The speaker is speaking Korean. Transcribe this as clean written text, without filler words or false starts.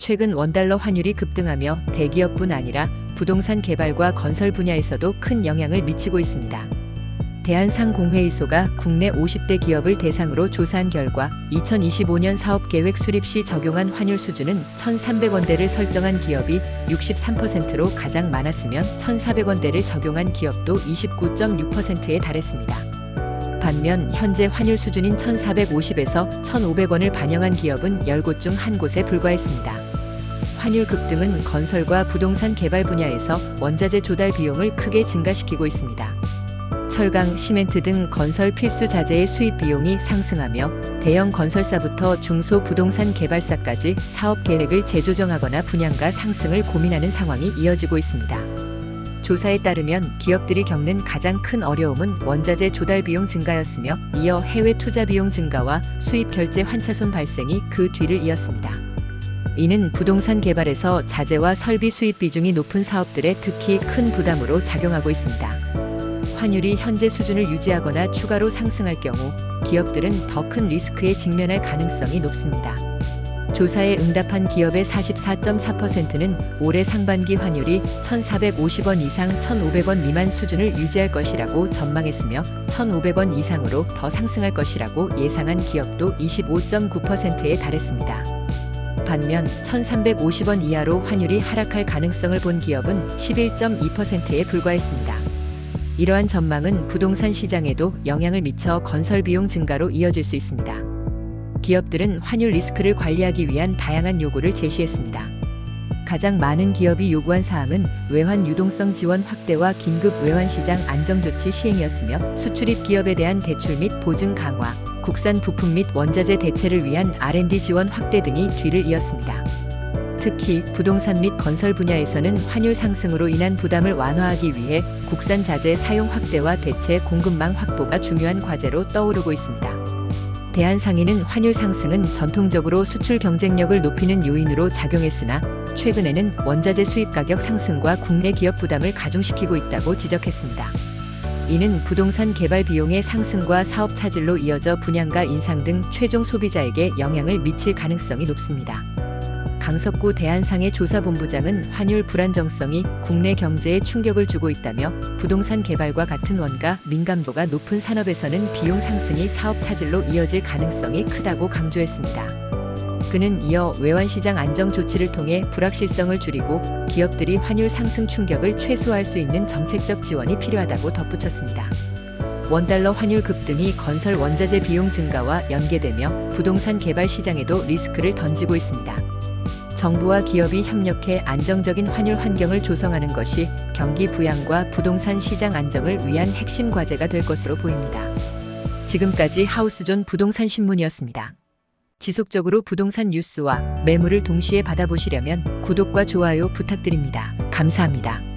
최근 원달러 환율이 급등하며 대기업뿐 아니라 부동산 개발과 건설 분야에서도 큰 영향을 미치고 있습니다. 대한상공회의소가 국내 50대 기업을 대상으로 조사한 결과 2025년 사업계획 수립 시 적용한 환율 수준은 1,300원대를 설정한 기업이 63%로 가장 많았으면 1,400원대를 적용한 기업도 29.6%에 달했습니다. 반면 현재 환율 수준인 1,450에서 1,500원을 반영한 기업은 10곳 중 1곳에 불과했습니다. 환율 급등은 건설과 부동산 개발 분야에서 원자재 조달 비용을 크게 증가시키고 있습니다. 철강, 시멘트 등 건설 필수 자재의 수입 비용이 상승하며 대형 건설사부터 중소 부동산 개발사까지 사업 계획을 재조정하거나 분양가 상승을 고민하는 상황이 이어지고 있습니다. 조사에 따르면 기업들이 겪는 가장 큰 어려움은 원자재 조달 비용 증가였으며 이어 해외 투자 비용 증가와 수입 결제 환차손 발생이 그 뒤를 이었습니다. 이는 부동산 개발에서 자재와 설비 수입 비중이 높은 사업들에 특히 큰 부담으로 작용하고 있습니다. 환율이 현재 수준을 유지하거나 추가로 상승할 경우 기업들은 더 큰 리스크에 직면할 가능성이 높습니다. 조사에 응답한 기업의 44.4%는 올해 상반기 환율이 1,450원 이상 1,500원 미만 수준을 유지할 것이라고 전망했으며 1,500원 이상으로 더 상승할 것이라고 예상한 기업도 25.9%에 달했습니다. 반면 1,350원 이하로 환율이 하락할 가능성을 본 기업은 11.2%에 불과했습니다. 이러한 전망은 부동산 시장에도 영향을 미쳐 건설 비용 증가로 이어질 수 있습니다. 기업들은 환율 리스크를 관리하기 위한 다양한 요구를 제시했습니다. 가장 많은 기업이 요구한 사항은 외환 유동성 지원 확대와 긴급 외환 시장 안정 조치 시행이었으며 수출입 기업에 대한 대출 및 보증 강화, 국산 부품 및 원자재 대체를 위한 R&D 지원 확대 등이 뒤를 이었습니다. 특히 부동산 및 건설 분야에서는 환율 상승으로 인한 부담을 완화하기 위해 국산 자재 사용 확대와 대체 공급망 확보가 중요한 과제로 떠오르고 있습니다. 대한상인은 환율 상승은 전통적으로 수출 경쟁력을 높이는 요인으로 작용했으나 최근에는 원자재 수입 가격 상승과 국내 기업 부담을 가중시키고 있다고 지적했습니다. 이는 부동산 개발 비용의 상승과 사업 차질로 이어져 분양가 인상 등 최종 소비자에게 영향을 미칠 가능성이 높습니다. 강석구 대한상해 조사본부장은 환율 불안정성이 국내 경제에 충격을 주고 있다며 부동산 개발과 같은 원가 민감도가 높은 산업에서는 비용 상승이 사업 차질로 이어질 가능성이 크다고 강조했습니다. 그는 이어 외환시장 안정 조치를 통해 불확실성을 줄이고 기업들이 환율 상승 충격을 최소화할 수 있는 정책적 지원이 필요하다고 덧붙였습니다. 원달러 환율 급등이 건설 원자재 비용 증가와 연계되며 부동산 개발 시장에도 리스크를 던지고 있습니다. 정부와 기업이 협력해 안정적인 환율 환경을 조성하는 것이 경기 부양과 부동산 시장 안정을 위한 핵심 과제가 될 것으로 보입니다. 지금까지 하우스존 부동산 신문이었습니다. 지속적으로 부동산 뉴스와 매물을 동시에 받아보시려면 구독과 좋아요 부탁드립니다. 감사합니다.